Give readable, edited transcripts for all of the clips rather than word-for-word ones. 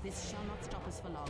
This shall not stop us for long.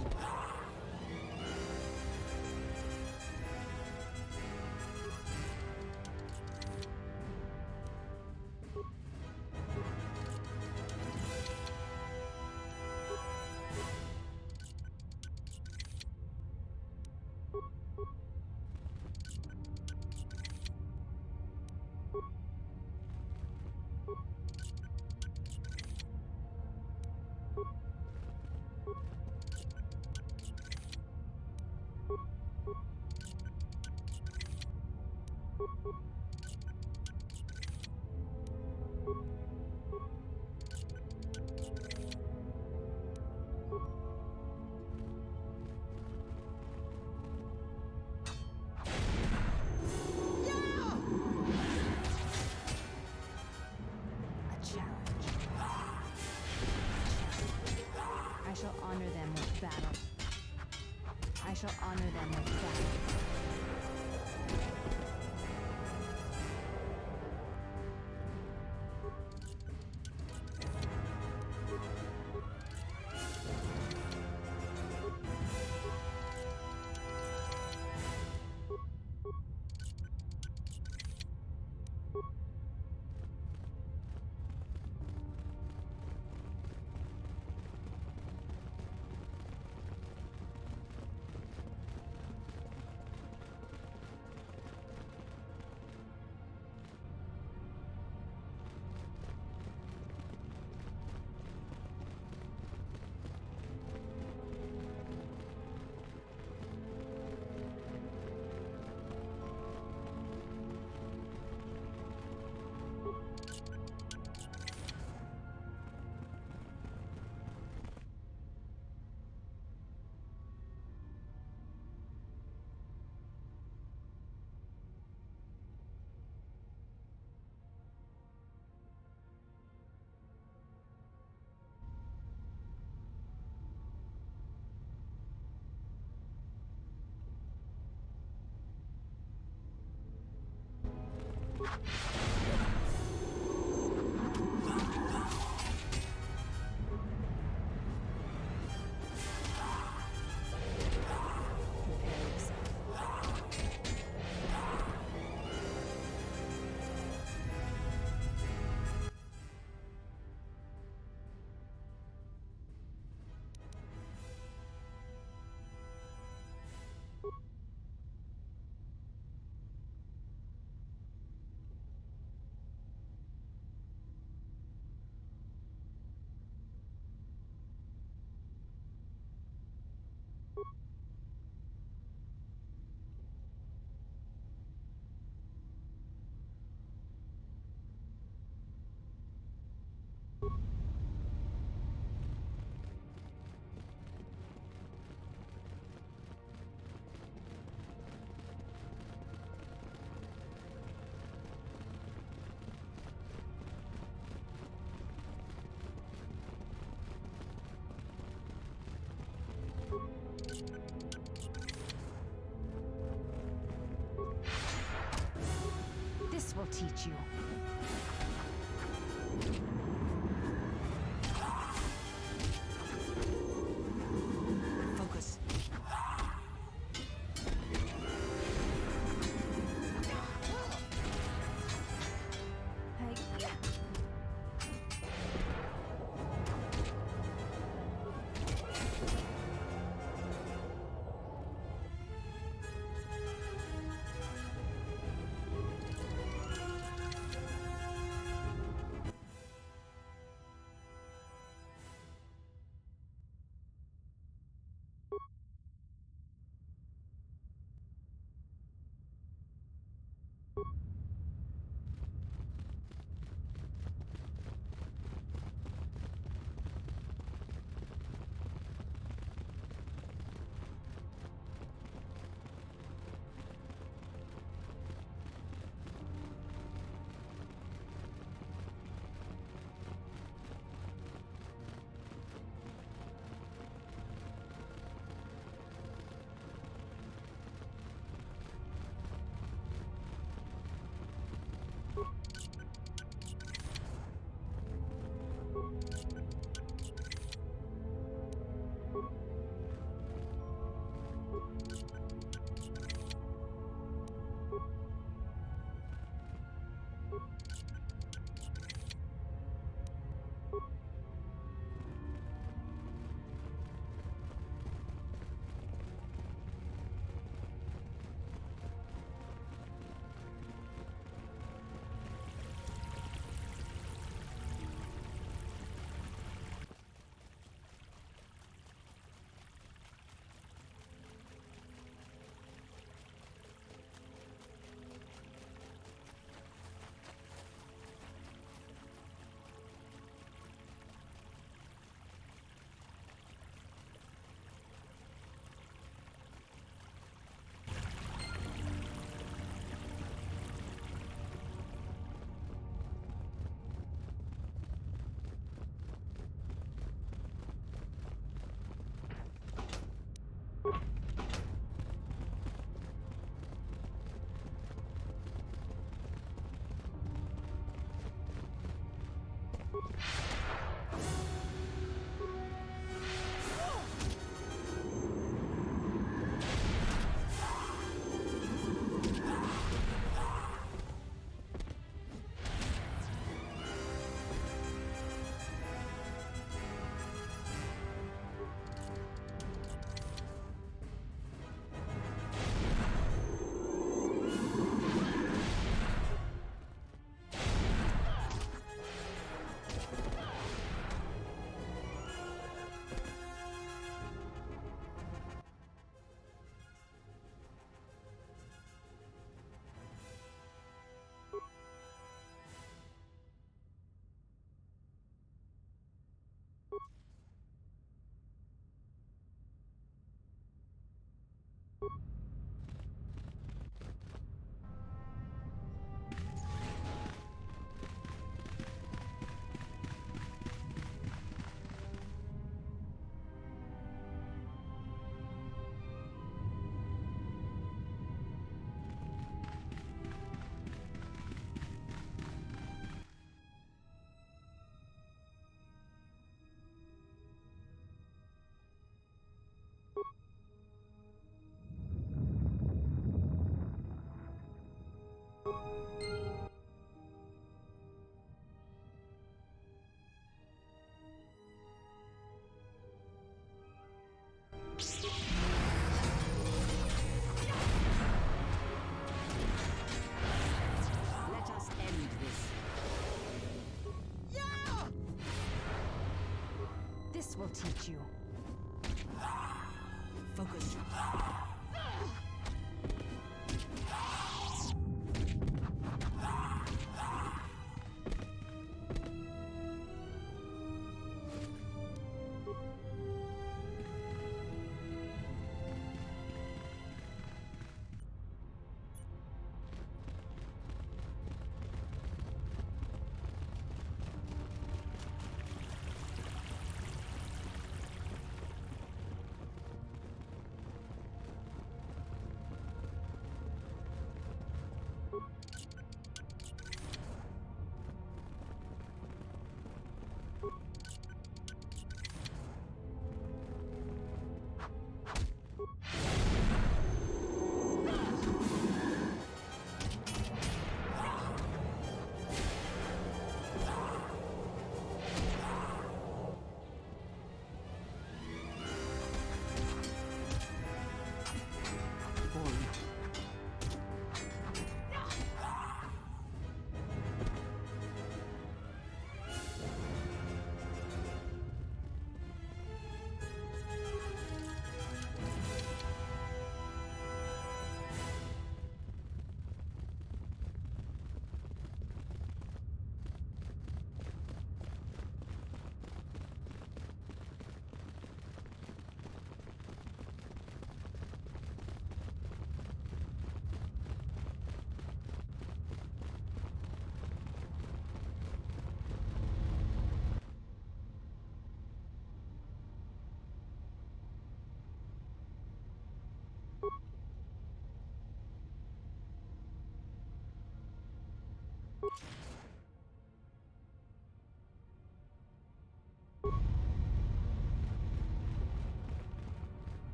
I shall honor them with battle. I shall honor them with battle. This will teach you. Focus. teach you. Focus.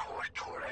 KoTOR II.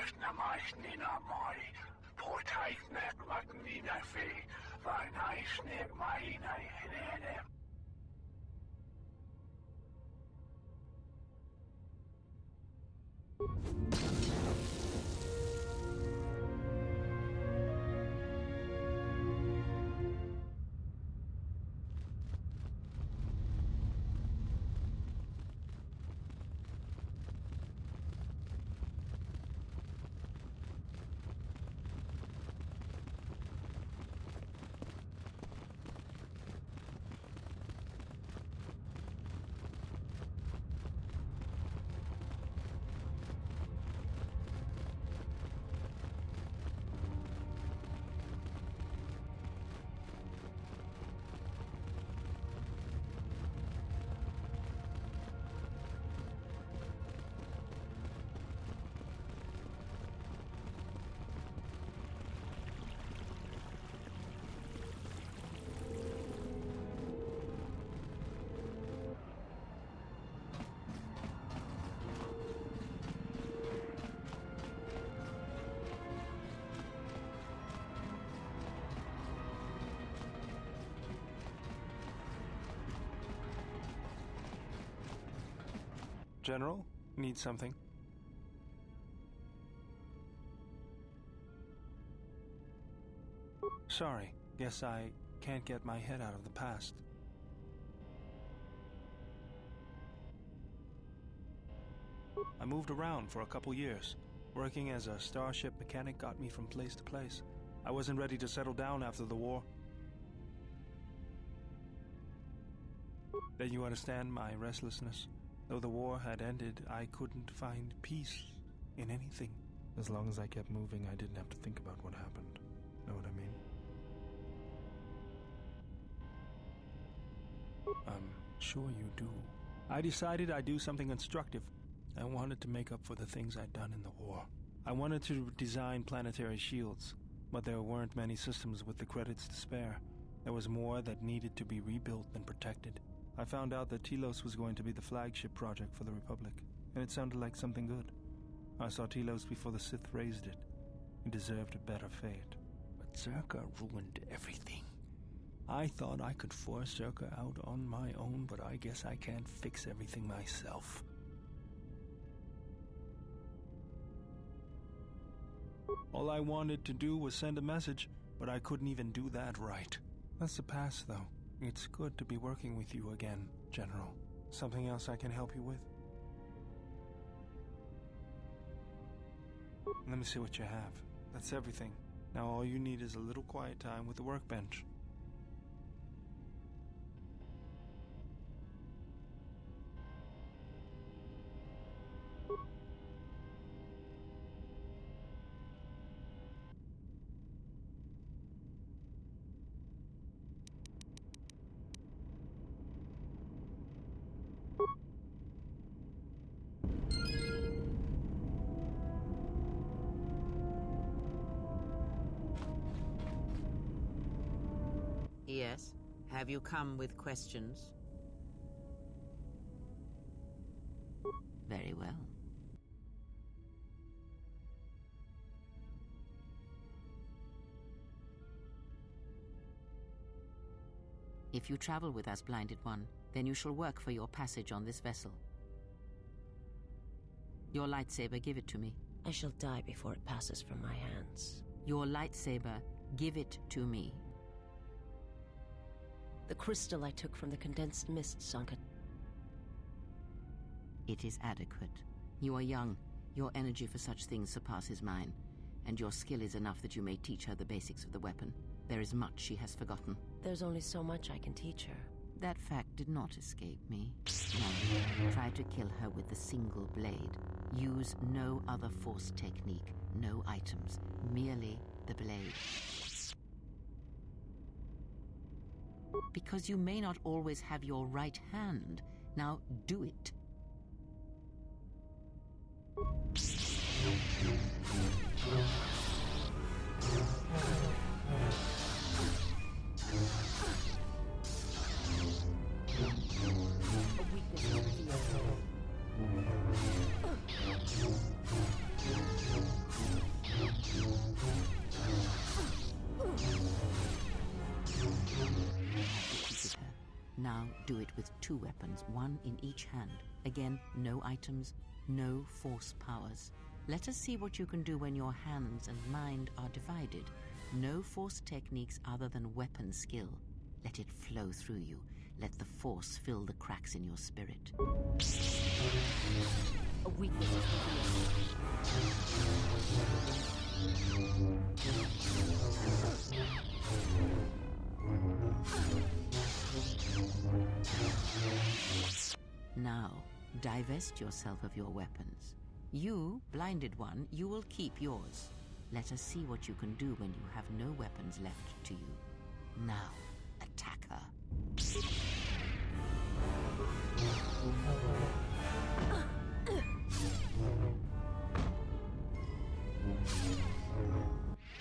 General, need something? Sorry, guess I can't get my head out of the past. I moved around for a couple years. Working as a starship mechanic got me from place to place. I wasn't ready to settle down after the war. Then you understand my restlessness. Though the war had ended, I couldn't find peace in anything. As long as I kept moving, I didn't have to think about what happened. Know what I mean? I'm sure you do. I decided I'd do something constructive. I wanted to make up for the things I'd done in the war. I wanted to design planetary shields, but there weren't many systems with the credits to spare. There was more that needed to be rebuilt and protected. I found out that Telos was going to be the flagship project for the Republic, and it sounded like something good. I saw Telos before the Sith raised it. It deserved a better fate. But Zerka ruined everything. I thought I could force Zerka out on my own, but I guess I can't fix everything myself. All I wanted to do was send a message, but I couldn't even do that right. That's the past, though. It's good to be working with you again, General. Something else I can help you with? Let me see what you have. That's everything. Now all you need is a little quiet time with the workbench. Yes. Have you come with questions? Very well. If you travel with us, Blinded One, then you shall work for your passage on this vessel. Your lightsaber, give it to me. I shall die before it passes from my hands. Your lightsaber, give it to me. The crystal I took from the condensed mist sunk it. It is adequate. You are young. Your energy for such things surpasses mine, and your skill is enough that you may teach her the basics of the weapon. There is much she has forgotten. There's only so much I can teach her. That fact did not escape me. No. Try to kill her with the single blade. Use no other force technique, no items, merely the blade. Because you may not always have your right hand. Now do it. Now do it with 2 weapons, 1 in each hand. Again, no items, no force powers. Let us see what you can do when your hands and mind are divided. No force techniques other than weapon skill. Let it flow through you. Let the force fill the cracks in your spirit. A weakness is Now, divest yourself of your weapons. You, Blinded One, you will keep yours. Let us see what you can do when you have no weapons left to you. Now, attack her.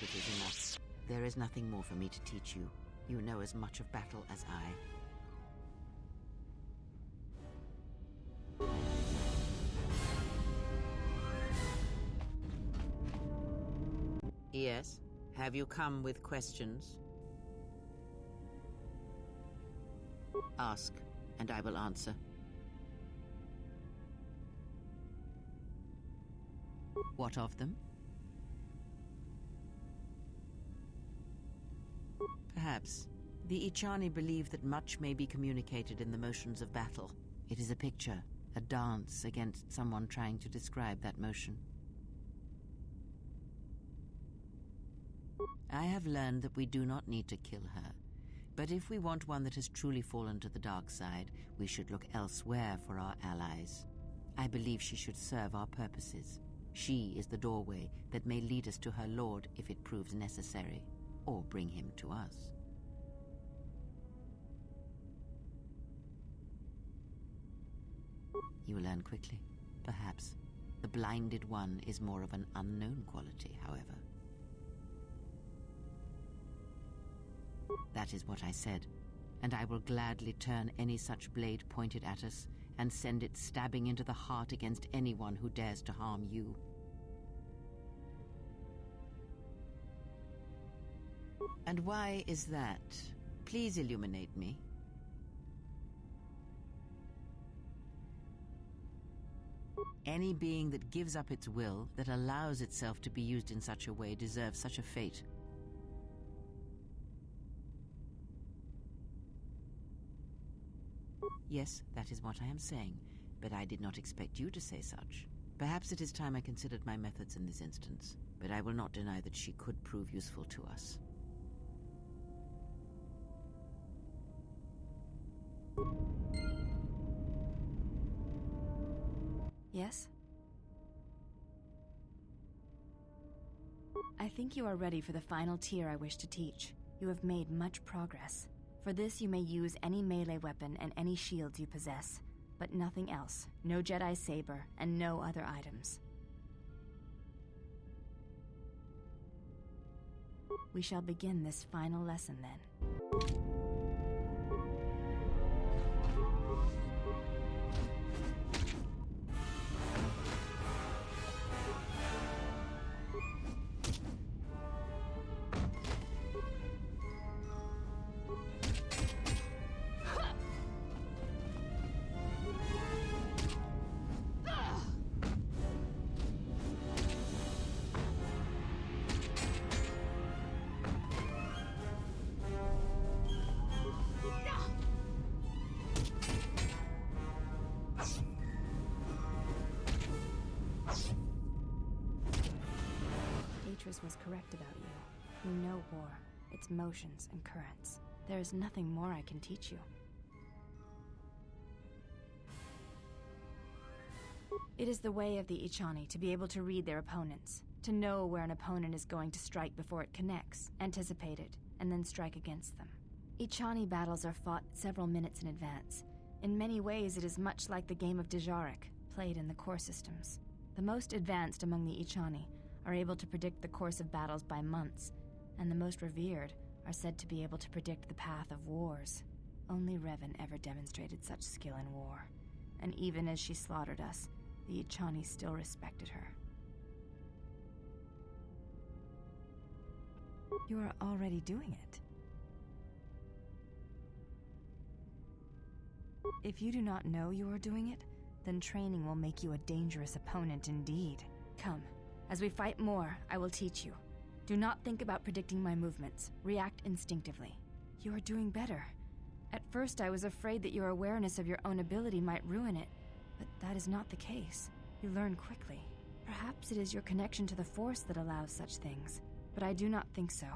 It is enough. There is nothing more for me to teach you. You know as much of battle as I. Yes. Have you come with questions? Ask, and I will answer. What of them? Perhaps. The Ichani believe that much may be communicated in the motions of battle. It is a picture, a dance against someone trying to describe that motion. I have learned that we do not need to kill her. But if we want one that has truly fallen to the dark side, we should look elsewhere for our allies. I believe she should serve our purposes. She is the doorway that may lead us to her lord if it proves necessary, or bring him to us. You will learn quickly, perhaps. The blinded one is more of an unknown quality, however. That is what I said, and I will gladly turn any such blade pointed at us and send it stabbing into the heart against anyone who dares to harm you. And why is that? Please illuminate me. Any being that gives up its will, that allows itself to be used in such a way, deserves such a fate. Yes, that is what I am saying, but I did not expect you to say such. Perhaps it is time I considered my methods in this instance, but I will not deny that she could prove useful to us. Yes? I think you are ready for the final tier I wish to teach. You have made much progress. For this, you may use any melee weapon and any shields you possess, but nothing else. No Jedi saber, and no other items. We shall begin this final lesson then. Was correct about you. You know war, its motions and currents. There is nothing more I can teach you. It is the way of the Ichani to be able to read their opponents, to know where an opponent is going to strike before it connects, anticipate it, and then strike against them. Ichani battles are fought several minutes in advance. In many ways, it is much like the game of Dejarik, played in the core systems. The most advanced among the Ichani are able to predict the course of battles by months, and the most revered are said to be able to predict the path of wars. Only Revan ever demonstrated such skill in war, and even as she slaughtered us, the Ichani still respected her. You are already doing it. If you do not know you are doing it, then training will make you a dangerous opponent indeed. Come. As we fight more, I will teach you. Do not think about predicting my movements. React instinctively. You are doing better. At first, I was afraid that your awareness of your own ability might ruin it, but that is not the case. You learn quickly. Perhaps it is your connection to the Force that allows such things, but I do not think so.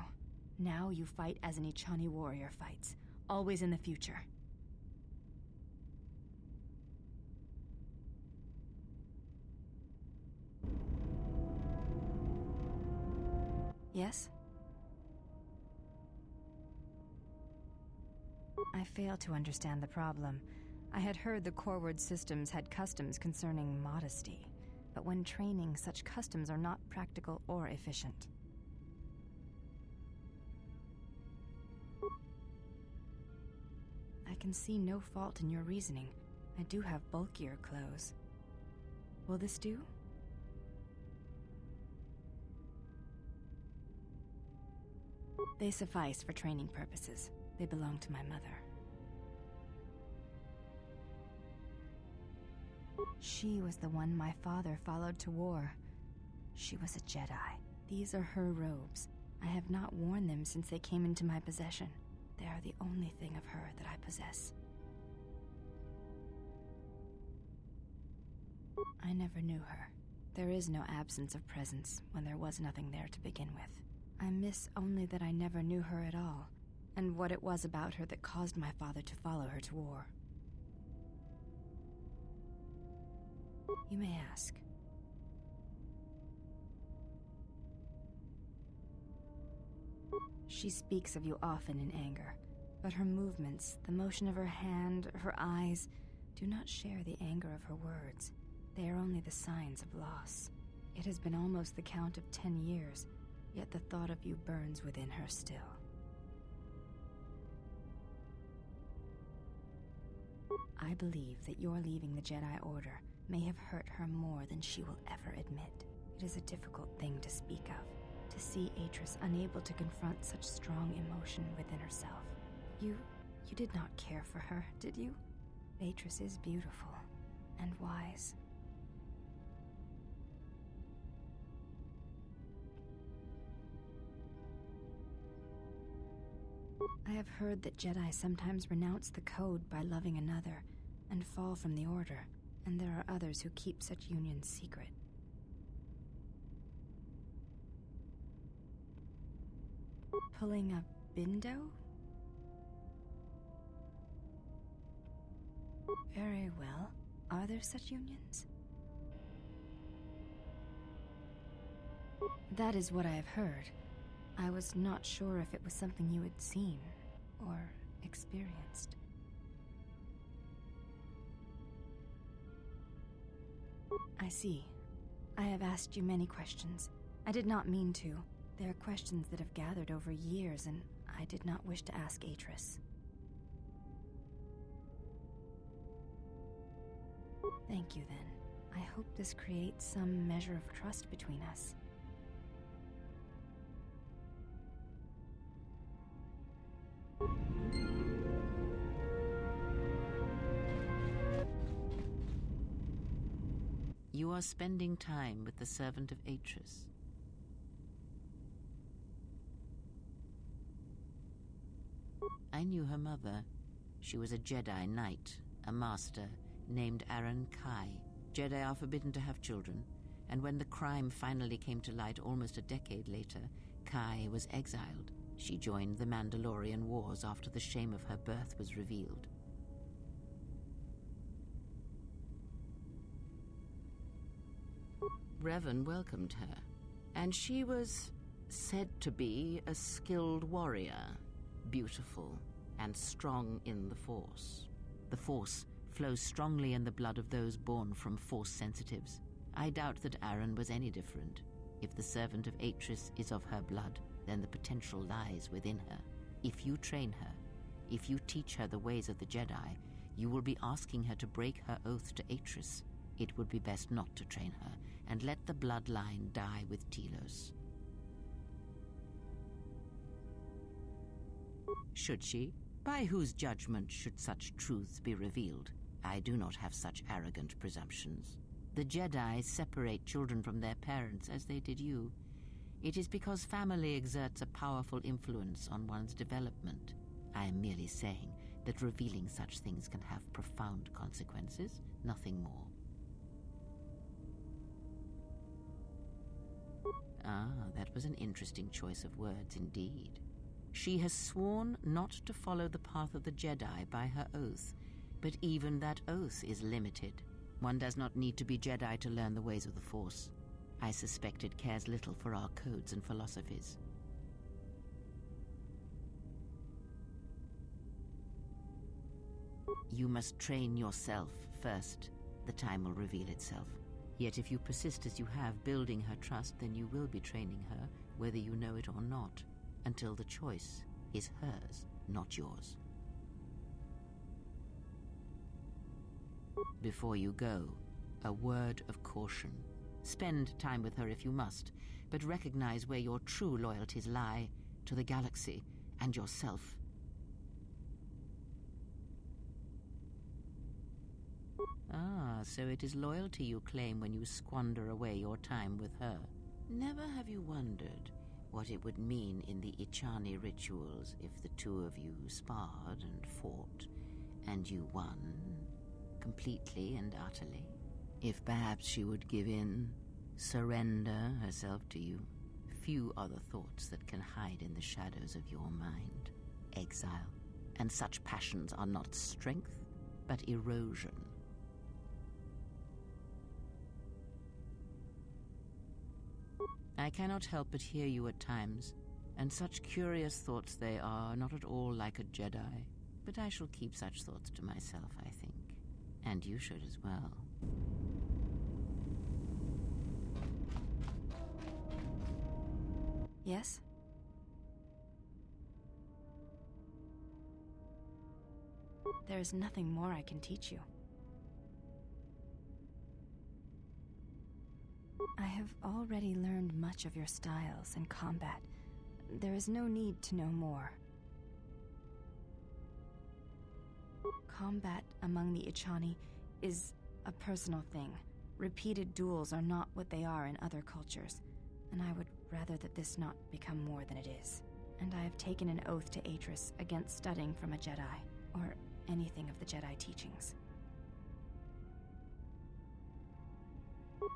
Now you fight as an Ichani warrior fights, always in the future. Yes? I fail to understand the problem. I had heard the Coreward systems had customs concerning modesty, but when training, such customs are not practical or efficient. I can see no fault in your reasoning. I do have bulkier clothes. Will this do? They suffice for training purposes. They belong to my mother. She was the one my father followed to war. She was a Jedi. These are her robes. I have not worn them since they came into my possession. They are the only thing of her that I possess. I never knew her. There is no absence of presence when there was nothing there to begin with. I miss only that I never knew her at all, and what it was about her that caused my father to follow her to war. You may ask. She speaks of you often in anger, but her movements, the motion of her hand, her eyes, do not share the anger of her words. They are only the signs of loss. It has been almost the count of 10 years, yet the thought of you burns within her still. I believe that your leaving the Jedi Order may have hurt her more than she will ever admit. It is a difficult thing to speak of, to see Atris unable to confront such strong emotion within herself. You did not care for her, did you? Atris is beautiful and wise. I have heard that Jedi sometimes renounce the code by loving another and fall from the Order, and there are others who keep such unions secret. Pulling a bindo? Very well. Are there such unions? That is what I have heard. I was not sure if it was something you had seen or experienced. I see. I have asked you many questions. I did not mean to. They are questions that have gathered over years, and I did not wish to ask Atris. Thank you, then. I hope this creates some measure of trust between us. You are spending time with the servant of Atris. I knew her mother. She was a Jedi Knight, a master, named Aaron Kai. Jedi are forbidden to have children, and when the crime finally came to light almost a decade later, Kai was exiled. She joined the Mandalorian Wars after the shame of her birth was revealed. Revan welcomed her, and she was said to be a skilled warrior, beautiful and strong in the Force. The Force flows strongly in the blood of those born from Force sensitives. I doubt that Aaron was any different. If the servant of Atris is of her blood, then the potential lies within her. If you train her, if you teach her the ways of the Jedi, you will be asking her to break her oath to Atris. It would be best not to train her, and let the bloodline die with Telos. Should she? By whose judgment should such truths be revealed? I do not have such arrogant presumptions. The Jedi separate children from their parents as they did you. It is because family exerts a powerful influence on one's development. I am merely saying that revealing such things can have profound consequences, nothing more. Ah, that was an interesting choice of words indeed. She has sworn not to follow the path of the Jedi by her oath, but even that oath is limited. One does not need to be Jedi to learn the ways of the Force. I suspect it cares little for our codes and philosophies. You must train yourself first. The time will reveal itself. Yet if you persist as you have, building her trust, then you will be training her, whether you know it or not, until the choice is hers, not yours. Before you go, a word of caution. Spend time with her if you must, but recognize where your true loyalties lie, to the galaxy and yourself. Ah, so it is loyalty you claim when you squander away your time with her. Never have you wondered what it would mean in the Ichani rituals if the two of you sparred and fought, and you won, completely and utterly? If perhaps she would give in, surrender herself to you. Few are the thoughts that can hide in the shadows of your mind. Exile, and such passions are not strength, but erosion. I cannot help but hear you at times, and such curious thoughts they are, not at all like a Jedi. But I shall keep such thoughts to myself, I think. And you should as well. Yes? There is nothing more I can teach you. I have already learned much of your styles and combat. There is no need to know more. Combat among the Ichani is a personal thing. Repeated duels are not what they are in other cultures, and I would rather that this not become more than it is. And I have taken an oath to Atris against studying from a Jedi, or anything of the Jedi teachings.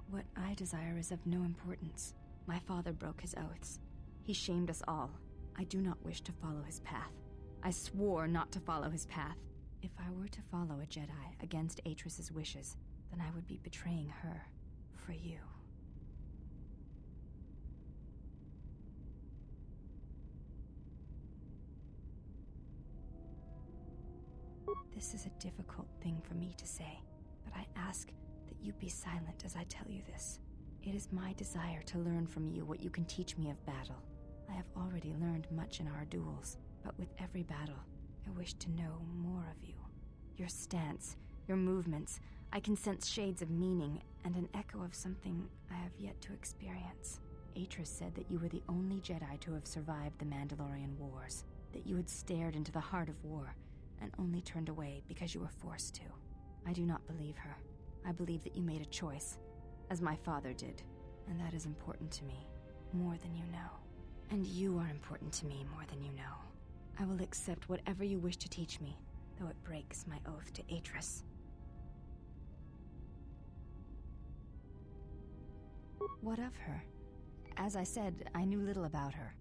What I desire is of no importance. My father broke his oaths. He shamed us all. I do not wish to follow his path. I swore not to follow his path. If I were to follow a Jedi against Atris's wishes, then I would be betraying her for you. This is a difficult thing for me to say, but I ask that you be silent as I tell you this. It is my desire to learn from you what you can teach me of battle. I have already learned much in our duels, but with every battle, I wish to know more of you. Your stance, your movements, I can sense shades of meaning and an echo of something I have yet to experience. Atris said that you were the only Jedi to have survived the Mandalorian Wars, that you had stared into the heart of war and only turned away because you were forced to. I do not believe her. I believe that you made a choice, as my father did, and that is important to me, more than you know. And you are important to me more than you know. I will accept whatever you wish to teach me, though it breaks my oath to Atris. What of her? As I said, I knew little about her.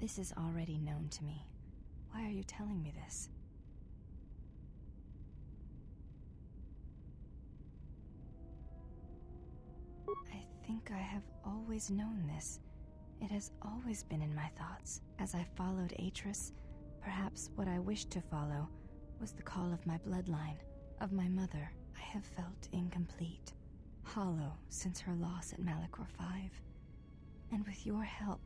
This is already known to me. Why are you telling me this? I think I have always known this. It has always been in my thoughts. As I followed Atris, perhaps what I wished to follow was the call of my bloodline, of my mother. I have felt incomplete, hollow since her loss at Malachor V. And with your help,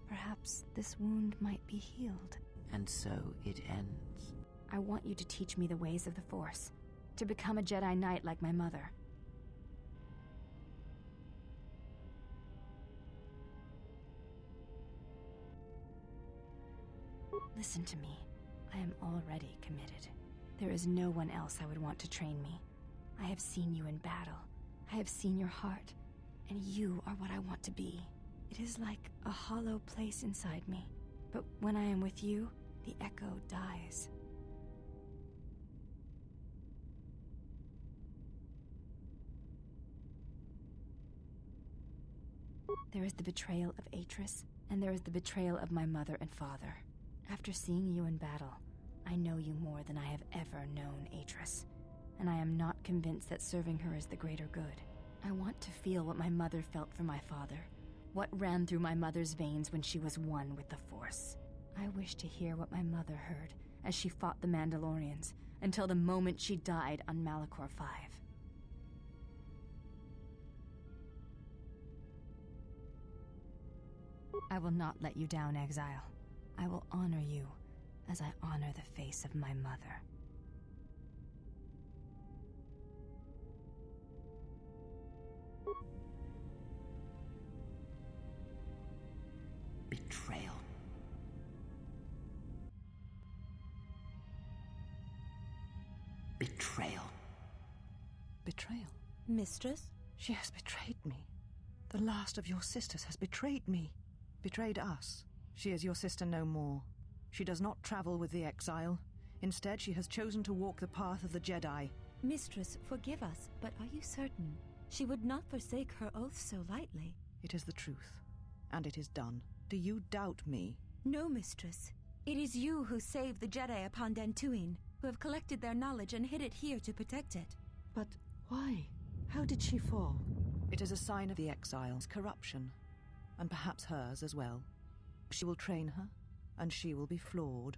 perhaps this wound might be healed. And so it ends. I want you to teach me the ways of the Force, to become a Jedi Knight like my mother. Listen to me. I am already committed. There is no one else I would want to train me. I have seen you in battle. I have seen your heart, and you are what I want to be. It is like a hollow place inside me, but when I am with you, the echo dies. There is the betrayal of Atris, and there is the betrayal of my mother and father. After seeing you in battle, I know you more than I have ever known Atris, and I am not convinced that serving her is the greater good. I want to feel what my mother felt for my father, what ran through my mother's veins when she was one with the Force. I wish to hear what my mother heard as she fought the Mandalorians until the moment she died on Malachor V. I will not let you down, Exile. I will honor you as I honor the face of my mother. Betrayal. Betrayal. Betrayal? Mistress? She has betrayed me. The last of your sisters has betrayed me. Betrayed us. She is your sister no more. She does not travel with the Exile. Instead, she has chosen to walk the path of the Jedi. Mistress, forgive us, but are you certain? She would not forsake her oath so lightly. It is the truth, and it is done. Do you doubt me? No, Mistress. It is you who saved the Jedi upon Dantooine, who have collected their knowledge and hid it here to protect it. But why? How did she fall? It is a sign of the Exile's corruption, and perhaps hers as well. She will train her, and she will be flawed.